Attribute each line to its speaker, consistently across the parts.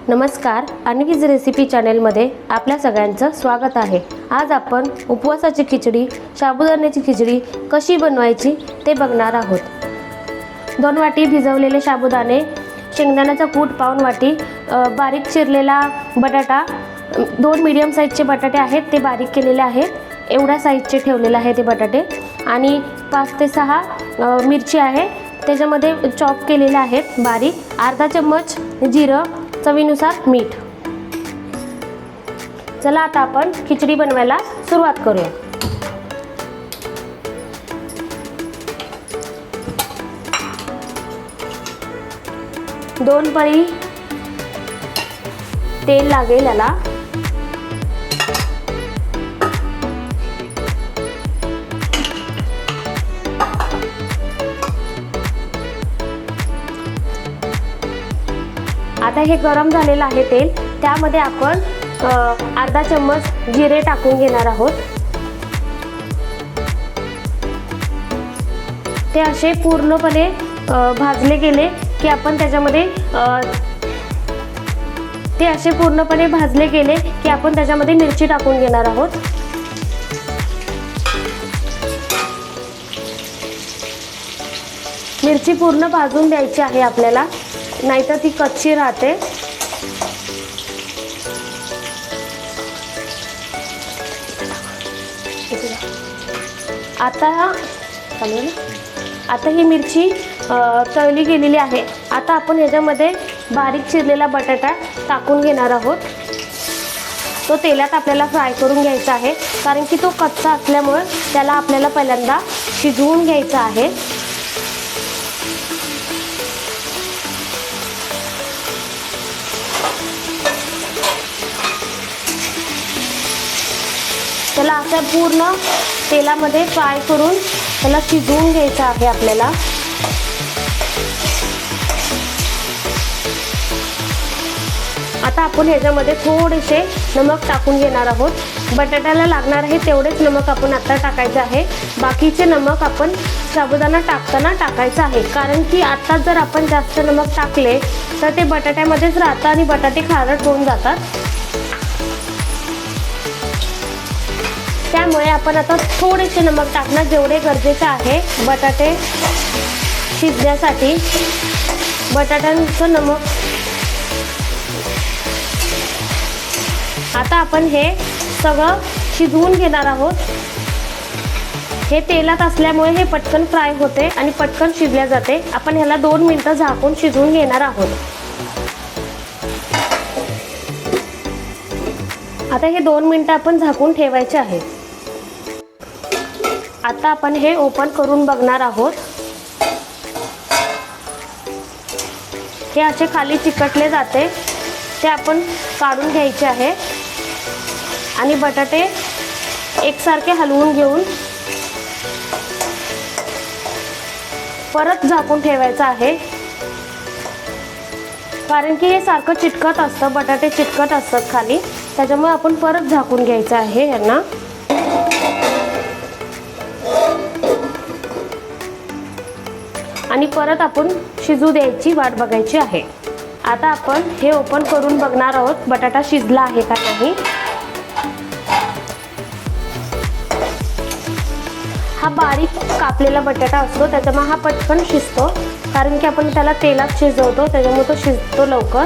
Speaker 1: नमस्कार, अन्वीज रेसिपी चॅनेलमध्ये आपल्या सगळ्यांचं स्वागत आहे। आज आपण उपवासाची खिचडी, साबुदाण्याची खिचडी कशी बनवायची ते बघणार आहोत। 2 वाटी भिजवलेले साबुदाणे, शेंगदाण्याचा कूट पाऊण वाटी, बारीक चिरलेला बटाटा, 2 मीडियम साईजचे बटाटे आहेत ते बारीक केलेले आहेत, एवढ्या साईजचे ठेवलेले आहेत ते बटाटे, आणि 5 ते 6 मिरची आहे त्याच्यामध्ये चॉप केलेले आहेत बारीक, अर्धा चम्मच जिरं, चवीनुसार मीठ। चला आता आपण खिचडी बनवायला सुरुवात करूया। दोन पळी तेल लागेल याला। आता हे गरम झालेलं आहे तेल, त्यामध्ये आपण अर्धा चम्मच जिरे टाकून घेणार आहोत। ते असे पूर्णपणे भाजले गेले की आपण त्याच्यामध्ये मिरची टाकून घेणार आहोत। मिरची पूर्ण भाजून द्यायची आहे आपल्याला, नाहीतर ती कच्ची राहते। आता ही मिरची तळली गेलेली आहे। आता आपण याच्यामध्ये बारीक चिरलेला बटाटा टाकून घेणार आहोत। तो तेलात आपल्याला फ्राय करून घ्यायचा आहे, कारण की तो कच्चा असल्यामुळे त्याला आपल्याला पहिल्यांदा शिजवून घ्यायचा आहे। त्याला असं पूर्ण तेलामध्ये फ्राय करून त्याला शिजवून घ्यायचं आहे आपल्याला। आता आपण ह्याच्यामध्ये थोडेसे नमक टाकून घेणार आहोत। बटाट्याला लागणार आहे तेवढेच नमक आपण आता टाकायचं आहे, बाकीचे नमक आपण साबुदाणा टाकताना टाकायचं आहे, कारण की आता जर आपण जास्त नमक टाकले तर ते बटाट्यामध्येच राहतं आणि बटाटे खारट होऊन जातात। त्यामुळे आपण आता थोडेसे नमक टाकणं जेवढे गरजेचं आहे बटाटे शिजण्यासाठी। बटाट्यांचं नमक आता आपण हे सगळं शिजवून घेणार आहोत। हे तेलात असल्यामुळे हे पटकन फ्राय होते आणि पटकन शिजल्या जाते। आपण ह्याला 2 मिनिटं झाकून शिजवून घेणार आहोत। आता हे 2 मिनिटं आपण झाकून ठेवायचे आहे। आता आपण हे ओपन करून बघणार आहोत। हे असे खाली चिकटले जाते, ते आपण काढून घ्यायचे आहे आणि बटाटे एकसारखे हलवून घेऊन परत झाकून ठेवायचं आहे, कारण की हे सारखं चिटकत असतं, बटाटे चिटकत असतात खाली, त्याच्यामुळे आपण परत झाकून घ्यायचं आहे यांना। आणि परत आपण शिजू द्यायची वाट बघायची आहे। आता आपण हे ओपन करून बघणार आहोत बटाटा शिजला आहे का नाही। हा बारीक कापलेला बटाटा असतो, त्याच्यामुळे हा पटकन शिजतो, कारण की आपण त्याला तेलात शिजवतो, त्याच्यामुळे तो शिजतो लवकर।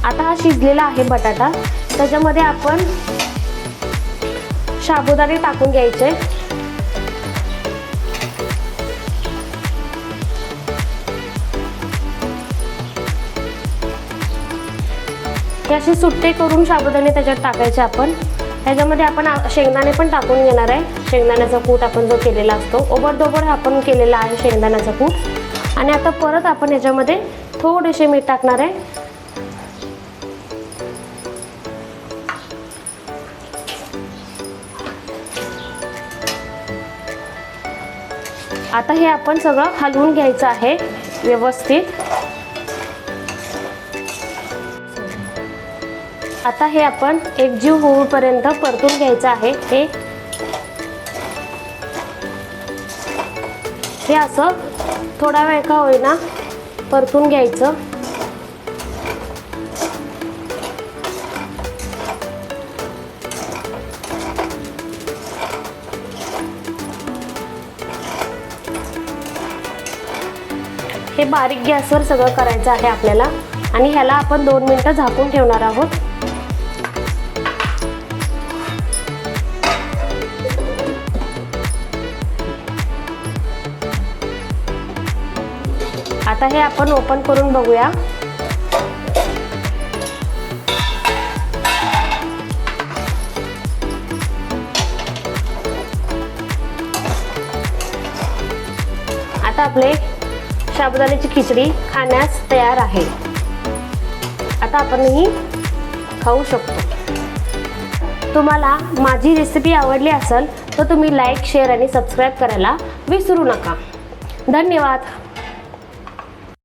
Speaker 1: आता हा शिजलेला आहे बटाटा, त्याच्यामध्ये आपण साबुदाणे टाकून घ्यायचे। हे असे सुट्टे करून साबुदाणे त्याच्यात टाकायचे आपण। ह्याच्यामध्ये आपण शेंगदाणे पण टाकून घेणार आहे। शेंगदाण्याचा कूट आपण जो केलेला असतो, ओबडधोबड आपण केलेला आहे शेंगदाण्याचा कूट। आणि आता परत आपण ह्याच्यामध्ये थोडेसे मीठ टाकणार आहे। आता हे आपण सगळं हलवून घ्यायचं आहे व्यवस्थित। आता हे आपण एकजीव होईपर्यंत परतून घ्यायचं आहे। हे असं थोडा वेळ का होईना परतून घ्यायचं। हे बारीक गॅसवर सगळं करायचं आहे आपल्याला आणि ह्याला आपण 2 मिनिटं झाकून ठेवणार आहोत. आता हे आपण ओपन करून बघूया. आता आपले साबुदाण्याची खिचडी खाण्यास तयार आहे. आता आपण ही खाऊ शकतो. तुम्हाला माझी रेसिपी आवडली असेल तर तुम्ही लाईक, शेअर आणि सबस्क्राईब करायला विसरू नका. धन्यवाद.